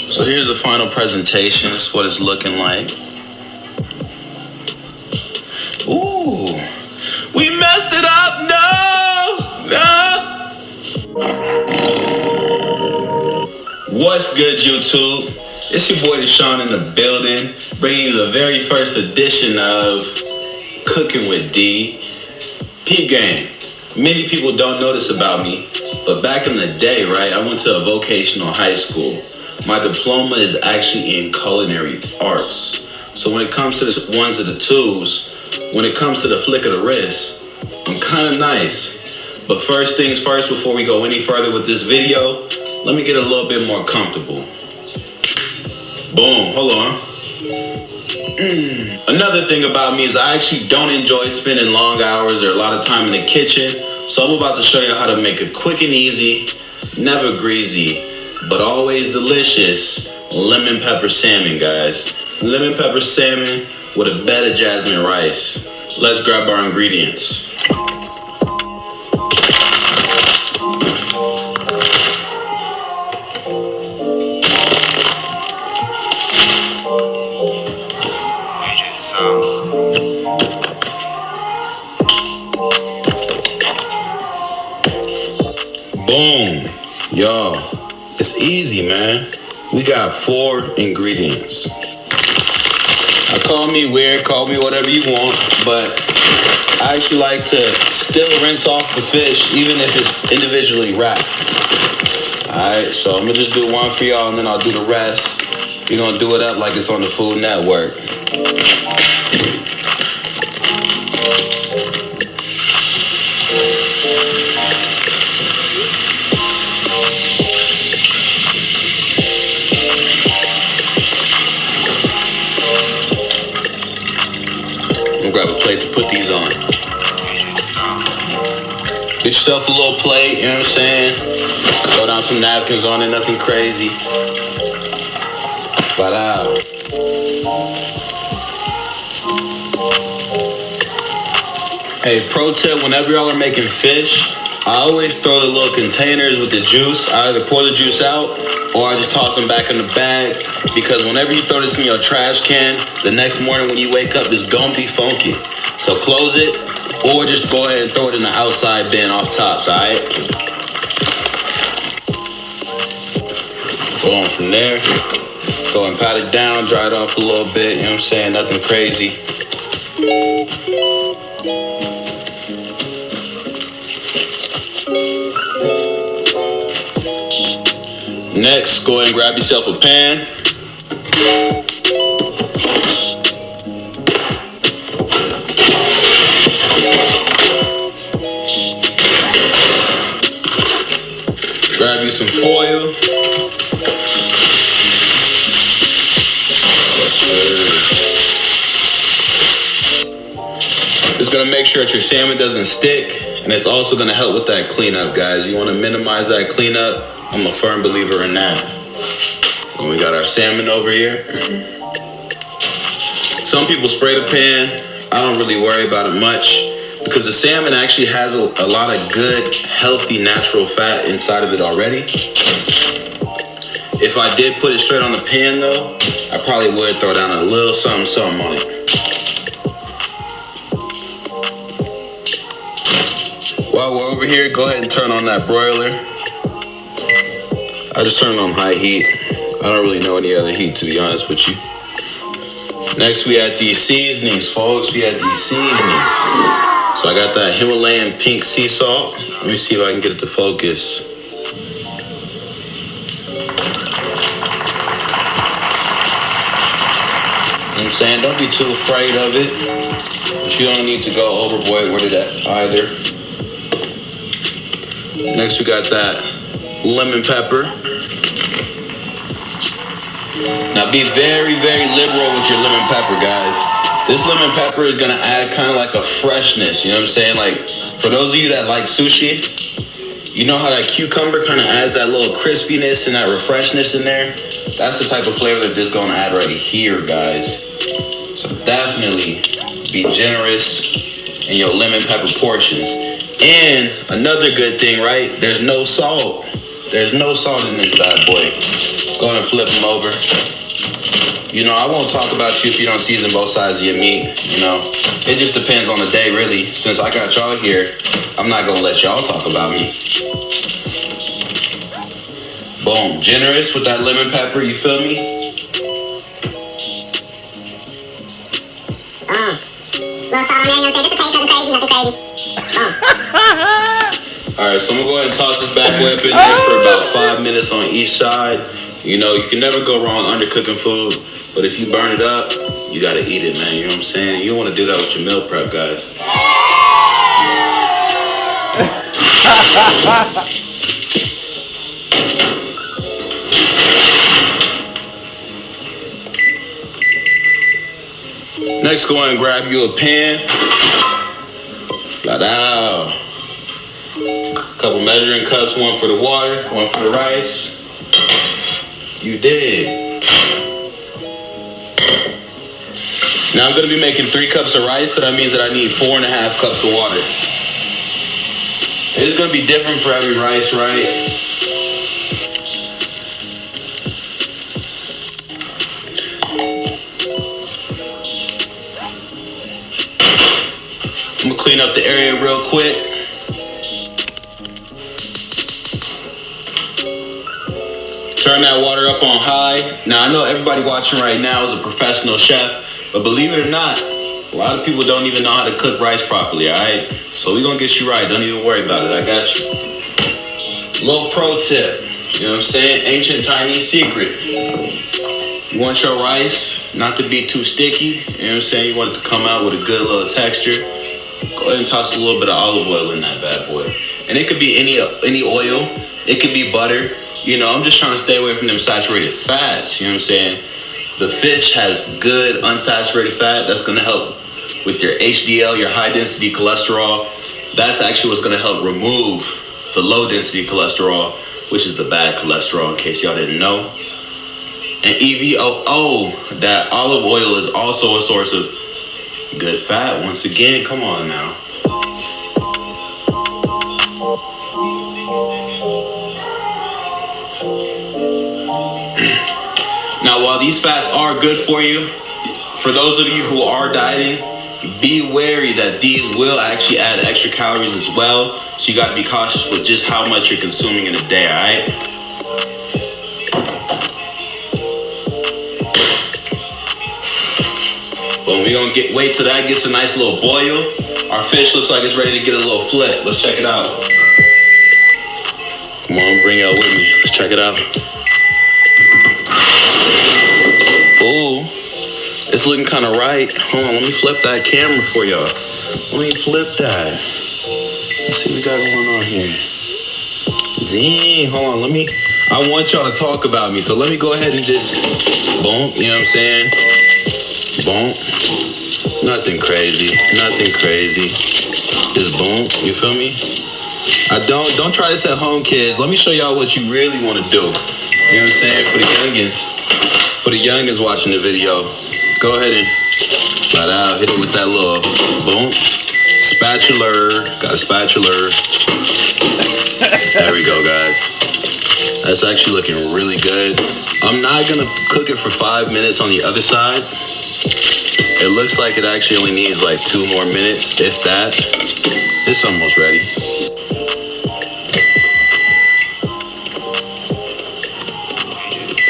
So here's the final presentation. This is what it's looking like. Ooh, we messed it up. No. What's good, YouTube? It's your boy Deshaun in the building, bringing you the very first edition of Cooking with D. Peep game. Many people don't know this about me, but back in the day, right, I went to a vocational high school. My diploma is actually in culinary arts. So when it comes to the ones and the twos, when it comes to the flick of the wrist, I'm kind of nice. But first things first, before we go any further with this video, let me get a little bit more comfortable. Boom, hold on. Another thing about me is I actually don't enjoy spending long hours or a lot of time in the kitchen. So I'm about to show you how to make a quick and easy, never greasy, but always delicious lemon pepper salmon, guys. Lemon pepper salmon with a bed of jasmine rice. Let's grab our ingredients. Boom. Y'all, it's easy, man. We got 4 ingredients. Now, call me weird, call me whatever you want, but I actually like to still rinse off the fish, even if it's individually wrapped. Alright, so I'm gonna just do one for y'all and then I'll do the rest. We're gonna do it up like it's on the Food Network. Grab a plate to put these on. Get yourself a little plate, you know what I'm saying? Throw down some napkins on it, nothing crazy. But hey, pro tip, whenever y'all are making fish, I always throw the little containers with the juice. I either pour the juice out or I just toss them back in the bag, because whenever you throw this in your trash can, the next morning when you wake up, it's gonna be funky. So close it, or just go ahead and throw it in the outside bin off tops, alright? Going from there, go and pat it down, dry it off a little bit, you know what I'm saying? Nothing crazy. Next, go ahead and grab yourself a pan. Grab you some foil. It's gonna make sure that your salmon doesn't stick, and it's also gonna help with that cleanup, guys. You wanna minimize that cleanup. I'm a firm believer in that. And we got our salmon over here. Some people spray the pan. I don't really worry about it much, because the salmon actually has a lot of good, healthy, natural fat inside of it already. If I did put it straight on the pan though, I probably would throw down a little something on it. While we're over here, go ahead and turn on that broiler. I just turned it on high heat. I don't really know any other heat, to be honest with you. Next, we add these seasonings, folks. We add these seasonings. So I got that Himalayan pink sea salt. Let me see if I can get it to focus. You know what I'm saying? Don't be too afraid of it, but you don't need to go overboard with it either. Next, we got that lemon pepper. Now be very, very liberal with your lemon pepper, guys. This lemon pepper is gonna add kind of like a freshness, you know what I'm saying? Like, for those of you that like sushi, you know how that cucumber kind of adds that little crispiness and that refreshness in there? That's the type of flavor that this is gonna add right here, guys. So definitely be generous in your lemon pepper portions. And another good thing, right? There's no salt. There's no salt in this bad boy. Go ahead and flip them over. You know, I won't talk about you if you don't season both sides of your meat. You know, it just depends on the day, really. Since I got y'all here, I'm not gonna let y'all talk about me. Boom, generous with that lemon pepper, you feel me? Little salt on there, you know what I'm saying? Just a taste, nothing crazy. Alright, so I'm gonna go ahead and toss this bad boy up in there for about 5 minutes on each side. You know, you can never go wrong undercooking food, but if you burn it up, you gotta eat it, man. You know what I'm saying? You don't wanna do that with your meal prep, guys. Next, go ahead and grab you a pan. Blah-dow. Couple measuring cups, one for the water, one for the rice. You did. Now I'm gonna be making 3 cups of rice, so that means that I need 4.5 cups of water. It's gonna be different for every rice, right? I'm gonna clean up the area real quick. Turn that water up on high. Now, I know everybody watching right now is a professional chef, but believe it or not, a lot of people don't even know how to cook rice properly, all right? So we're gonna get you right. Don't even worry about it. I got you. Little pro tip. You know what I'm saying? Ancient Chinese secret. You want your rice not to be too sticky. You know what I'm saying? You want it to come out with a good little texture. Go ahead and toss a little bit of olive oil in that bad boy. And it could be any oil. It could be butter. You know, I'm just trying to stay away from them saturated fats. You know what I'm saying? The fish has good unsaturated fat. That's going to help with your HDL, your high density cholesterol. That's actually what's going to help remove the low density cholesterol, which is the bad cholesterol, in case y'all didn't know. And EVOO, that olive oil, is also a source of good fat. Once again, come on now. Now, while these fats are good for you, for those of you who are dieting, be wary that these will actually add extra calories as well. So you got to be cautious with just how much you're consuming in a day, all right? But we're going to wait till that gets a nice little boil. Our fish looks like it's ready to get a little flip. Let's check it out. Come on, bring it out with me. Let's check it out. Ooh, it's looking kind of right. Hold on, let me flip that camera for y'all. Let me flip that. Let's see what we got going on here. Dang, hold on, I want y'all to talk about me, so let me go ahead and just, boom, you know what I'm saying? Boom. Nothing crazy. Just boom, you feel me? Don't try this at home, kids. Let me show y'all what you really want to do. You know what I'm saying? For the youngins watching the video, go ahead and hit it with that little boom. Spatula. Got a spatula. There we go, guys. That's actually looking really good. I'm not gonna cook it for 5 minutes on the other side. It looks like it actually only needs like 2 more minutes, if that. It's almost ready.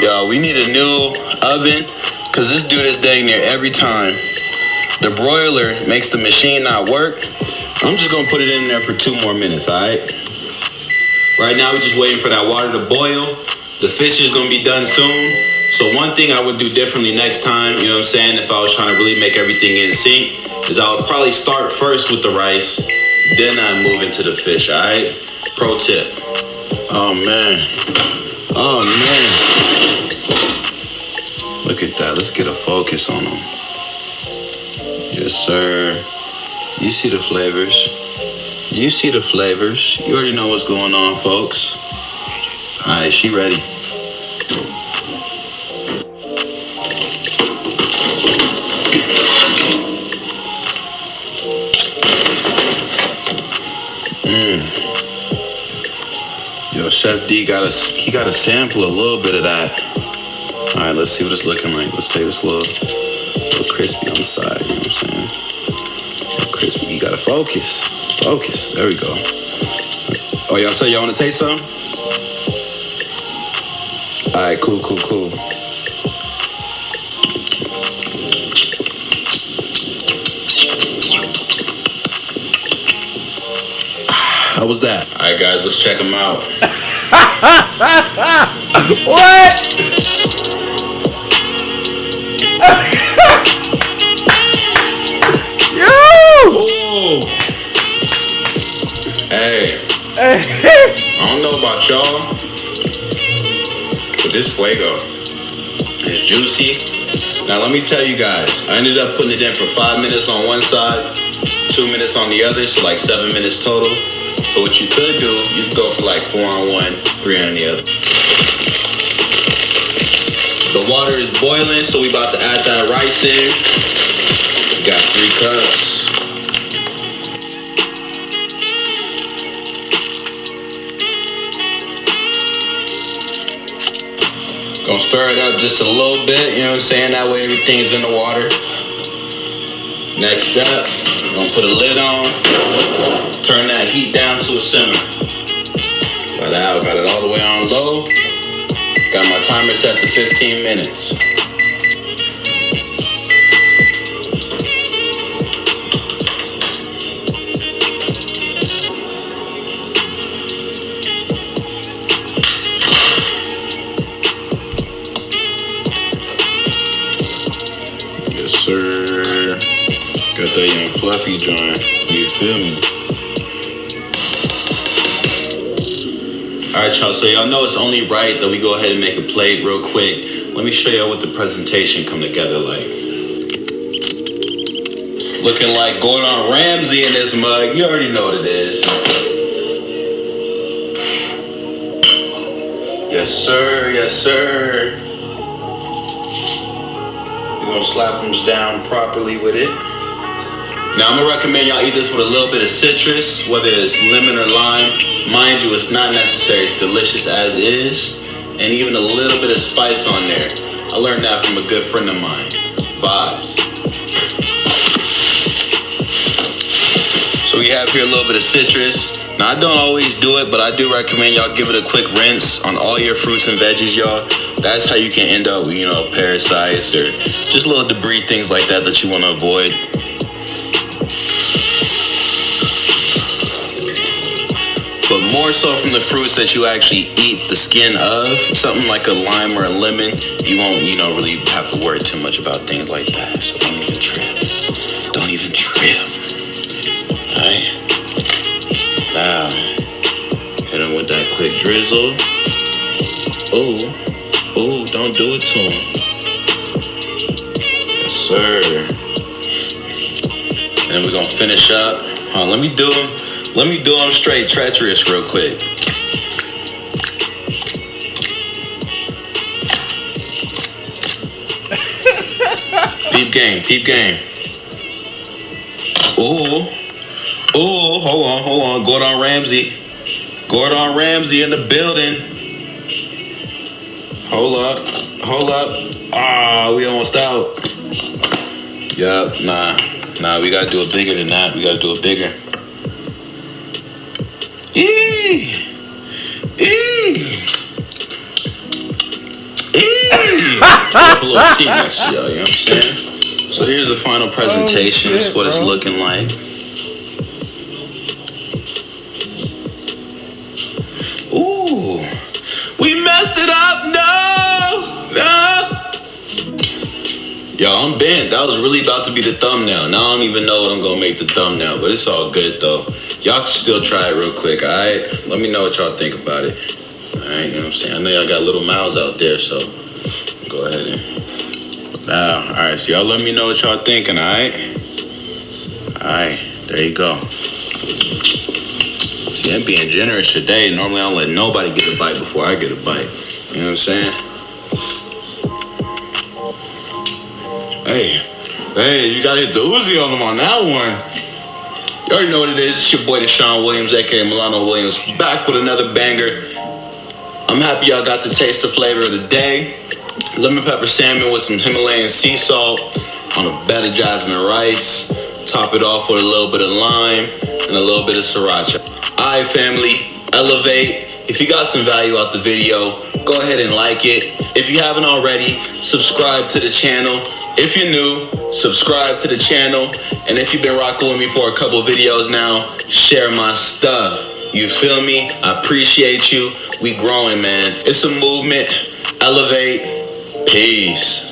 Yo, we need a new oven, because this dude is dang near every time. The broiler makes the machine not work. I'm just going to put it in there for 2 more minutes, all right? Right now, we're just waiting for that water to boil. The fish is going to be done soon. So one thing I would do differently next time, you know what I'm saying, if I was trying to really make everything in sync, is I would probably start first with the rice, then I move into the fish, all right? Pro tip. Oh, man. Look at that. Let's get a focus on them. Yes, sir. You see the flavors. You already know what's going on, folks. All right, she ready. Yo, Chef D got a sample a little bit of that. All right, let's see what it's looking like. Let's take this little crispy on the side. You know what I'm saying? Crispy. You gotta focus. Focus. There we go. Oh, y'all say y'all want to taste some? All right, cool. How was that? All right, guys, let's check them out. What? Yo! Ooh. Hey. I don't know about y'all, but this fuego is juicy. Now let me tell you guys, I ended up putting it in for 5 minutes on one side, 2 minutes on the other, so like 7 minutes total. So what you could do, you could go for like 4 on one, 3 on the other. The water is boiling, so we about to add that rice in. We got 3 cups. Gonna stir it up just a little bit, you know what I'm saying? That way everything's in the water. Next step, gonna put a lid on. Turn that heat down to a simmer. Got it all the way on low. Got my timer set to 15 minutes. Yes, sir. Got that young fluffy joint. You feel me? Alright, y'all, so y'all know it's only right that we go ahead and make a plate real quick. Let me show y'all what the presentation come together like. Looking like Gordon Ramsay in this mug. You already know what it is. Yes, sir. Yes, sir. We're gonna slap them down properly with it. Now, I'm gonna recommend y'all eat this with a little bit of citrus, whether it's lemon or lime. Mind you, it's not necessary. It's delicious as is. And even a little bit of spice on there. I learned that from a good friend of mine. Vibes. So we have here a little bit of citrus. Now, I don't always do it, but I do recommend y'all give it a quick rinse on all your fruits and veggies, y'all. That's how you can end up with, parasites or just little debris, things like that you want to avoid. But more so from the fruits that you actually eat the skin of, something like a lime or a lemon, you won't, really have to worry too much about things like that. So don't even trip. Don't even trip. Alright? Now, hit him with that quick drizzle. Ooh, don't do it to him. Yes, sir. And then we're gonna finish up. Let me do them straight treacherous real quick. Peep game. Ooh, hold on. Gordon Ramsay in the building. Hold up. Ah, we almost out. Yup, nah, we gotta do it bigger than that. We gotta do it bigger. Put a little seat next to y'all, you know what I'm saying? So here's the final presentation. This is what it's looking like. Ooh, we messed it up. No. Yo, I'm bent. That was really about to be the thumbnail. Now I don't even know what I'm gonna make the thumbnail, but it's all good though. Y'all can still try it real quick, alright? Let me know what y'all think about it. Alright, you know what I'm saying? I know y'all got little mouths out there, so go ahead and alright, so y'all let me know what y'all thinking, alright? Alright, there you go. See, I'm being generous today. Normally I don't let nobody get a bite before I get a bite. You know what I'm saying? Hey, you gotta hit the Uzi on them on that one. You already know what it is. It's your boy Deshaun Williams, aka Milano Williams, back with another banger. I'm happy y'all got to taste the flavor of the day. Lemon pepper salmon with some Himalayan sea salt on a bed of jasmine rice. Top it off with a little bit of lime and a little bit of sriracha. Alright family, elevate. If you got some value out the video, go ahead and like it. If you haven't already, subscribe to the channel. If you're new, subscribe to the channel. And if you've been rocking with me for a couple videos now, share my stuff. You feel me? I appreciate you. We growing, man. It's a movement. Elevate. Peace.